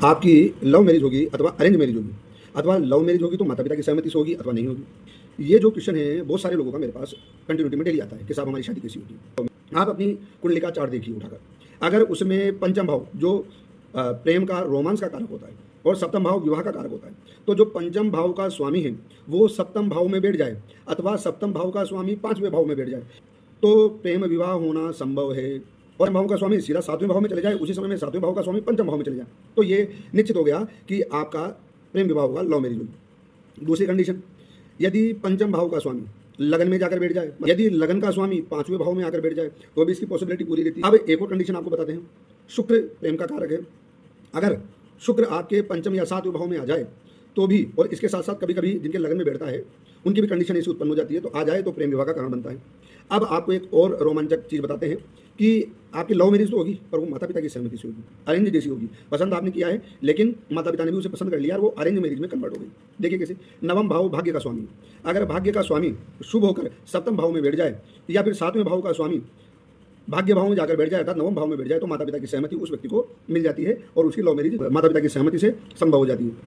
आपकी love marriage होगी अथवा अरेंज मैरिज होगी, अथवा लव मैरिज होगी तो माता पिता की सहमति से होगी अथवा नहीं होगी। ये जो क्वेश्चन है बहुत सारे लोगों का मेरे पास कंटिन्यूटी में डेली आता है कि साहब हमारी शादी कैसी होगी। तो आप अपनी कुंडली का चार्ट देखिए उठाकर, अगर उसमें पंचम भाव जो प्रेम का रोमांस का कारक होता है और सप्तम भाव विवाह का कारक होता है, तो जो पंचम भाव का स्वामी है वो सप्तम भाव में बैठ जाए अथवा सप्तम भाव का स्वामी पांचवें भाव में बैठ जाए तो प्रेम विवाह होना संभव है। और भाव का स्वामी सीधा सातवें भाव में चले जाए, उसी समय में सातवें भाव का स्वामी पंचम भाव में चले जाए तो ये निश्चित हो गया कि आपका प्रेम विवाह होगा, लव मैरिज होगी। दूसरी कंडीशन, यदि पंचम भाव का स्वामी लगन में जाकर बैठ जाए, यदि लगन का स्वामी पांचवें भाव में आकर बैठ जाए तो भी इसकी पॉसिबिलिटी पूरी रहती है। अब एक और कंडीशन आपको बताते हैं, शुक्र प्रेम का कारक है, अगर शुक्र आपके पंचम या सातवें भाव में आ जाए तो भी, और इसके साथ साथ कभी कभी जिनके लगन में बैठता है उनकी भी कंडीशन ऐसी उत्पन्न हो जाती है, तो आ जाए तो प्रेम विवाह का कारण बनता है। अब आपको एक और रोमांचक चीज़ बताते हैं कि आपकी लव मैरिज तो होगी पर वो माता पिता की सहमति से होगी, अरेंज जैसी होगी। पसंद आपने किया है लेकिन माता पिता ने भी उसे पसंद कर लिया और वो अरेंज मैरिज में कन्वर्ट हो गई। देखिए कैसे, नवम भाव भाग्य का स्वामी, अगर भाग्य का स्वामी शुभ होकर सप्तम भाव में बैठ जाए या फिर सातवें भाव का स्वामी भाग्य भाव में जाकर बैठ जाए अर्थात नवम भाव में बैठ जाए तो माता पिता की सहमति उस व्यक्ति को मिल जाती है और उसकी लव मैरिज माता पिता की सहमति से संभव हो जाती है।